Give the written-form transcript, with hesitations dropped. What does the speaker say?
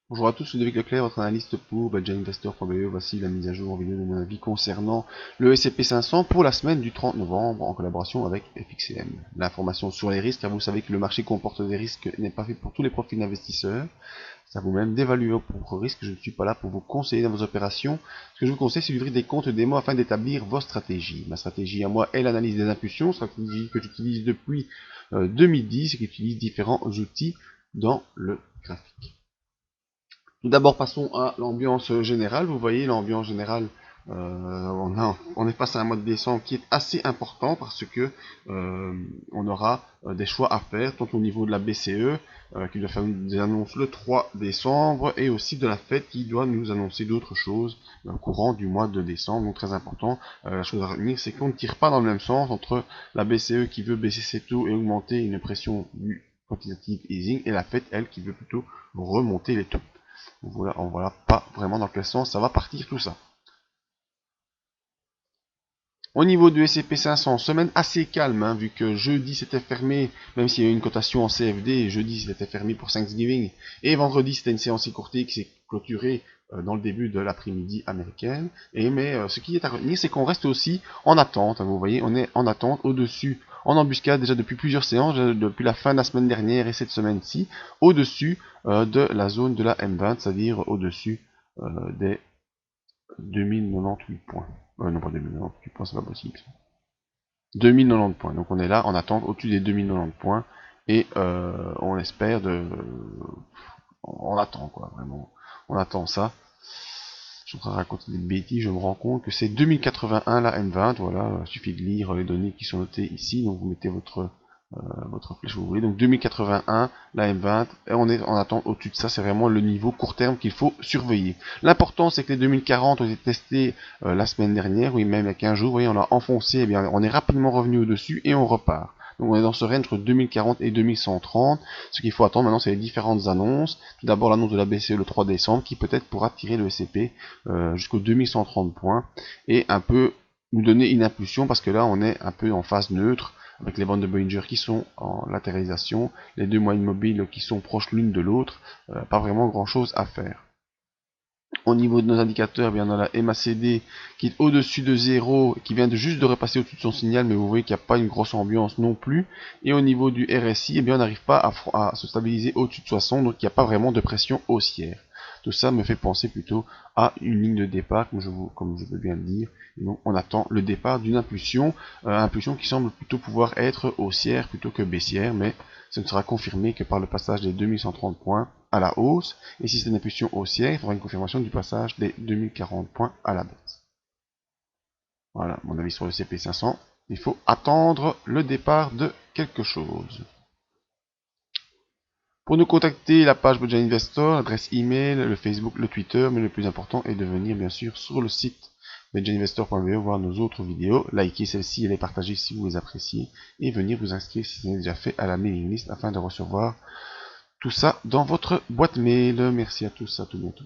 Bonjour à tous, c'est David Leclerc, votre analyste pour BadgerInvestor.be. Voici la mise à jour vidéo de mon avis concernant le S&P 500 pour la semaine du 30 novembre en collaboration avec FXCM. L'information sur les risques, car vous savez que le marché comporte des risques, n'est pas fait pour tous les profils d'investisseurs. C'est à vous-même d'évaluer vos propres risques. Je ne suis pas là pour vous conseiller dans vos opérations. Ce que je vous conseille, c'est d'ouvrir des comptes démo afin d'établir vos stratégies. Ma stratégie à moi est l'analyse des impulsions, stratégie que j'utilise depuis 2010 et qui utilise différents outils dans le graphique. Tout d'abord, passons à l'ambiance générale. Vous voyez, l'ambiance générale, on est face à un mois de décembre qui est assez important parce que on aura des choix à faire, tant au niveau de la BCE, qui doit faire des annonces le 3 décembre, et aussi de la Fed qui doit nous annoncer d'autres choses courant du mois de décembre. Donc très important, la chose à retenir, c'est qu'on ne tire pas dans le même sens entre la BCE qui veut baisser ses taux et augmenter une pression du quantitative easing, et la Fed, elle, qui veut plutôt remonter les taux. Voilà, on voit pas vraiment dans quel sens ça va partir tout ça. Au niveau du S&P 500, semaine assez calme, hein, vu que jeudi c'était fermé, même s'il y a eu une cotation en CFD, jeudi c'était fermé pour Thanksgiving, et vendredi c'était une séance écourtée qui s'est clôturée dans le début de l'après-midi américaine. Mais ce qui est à retenir, c'est qu'on reste aussi en attente, hein, vous voyez, on est en attente au-dessus, en embuscade déjà depuis plusieurs séances, depuis la fin de la semaine dernière et cette semaine-ci, au-dessus de la zone de la M20, c'est-à-dire au-dessus des 2098 points. Non, pas 2098 points, c'est pas possible. 2090 points. Donc on est là en attente au-dessus des 2090 points. Et on espère de. On attend quoi, vraiment. On attend ça. Je suis en train de raconter des bêtises, je me rends compte que c'est 2081 la M20. Voilà, il suffit de lire les données qui sont notées ici. Donc vous mettez votre flèche vous voulez. Donc 2081, la M20, et on est en attente au-dessus de ça, c'est vraiment le niveau court terme qu'il faut surveiller. L'important c'est que les 2040 ont été testés la semaine dernière, oui même il y a 15 jours, vous voyez on a enfoncé, et bien on est rapidement revenu au-dessus et on repart. Donc on est dans ce range entre 2040 et 2130. Ce qu'il faut attendre maintenant, c'est les différentes annonces. Tout d'abord l'annonce de la BCE le 3 décembre, qui peut-être pourra tirer le SCP jusqu'aux 2130 points, et un peu nous donner une impulsion, parce que là on est un peu en phase neutre, avec les bandes de Bollinger qui sont en latéralisation, les deux moyennes mobiles qui sont proches l'une de l'autre, pas vraiment grand chose à faire. Au niveau de nos indicateurs, bien on a la MACD qui est au-dessus de 0, qui vient juste de repasser au-dessus de son signal, mais vous voyez qu'il n'y a pas une grosse ambiance non plus. Et au niveau du RSI, eh bien on n'arrive pas à se stabiliser au-dessus de 60, donc il n'y a pas vraiment de pression haussière. Tout ça me fait penser plutôt à une ligne de départ, comme je veux bien le dire. Et donc on attend le départ d'une impulsion qui semble plutôt pouvoir être haussière plutôt que baissière, mais ce ne sera confirmé que par le passage des 2130 points à la hausse, et si c'est une impulsion haussière, il faudra une confirmation du passage des 2040 points à la baisse. Voilà mon avis sur le CP500. Il faut attendre le départ de quelque chose. Pour nous contacter, la page Budget Investor, l'adresse email, le Facebook, le Twitter, mais le plus important est de venir bien sûr sur le site budgetinvestor.be voir nos autres vidéos, liker celle-ci et les partager si vous les appréciez, et venir vous inscrire si ce n'est déjà fait à la mailing list afin de recevoir tout ça dans votre boîte mail. Merci à tous, à tout bientôt.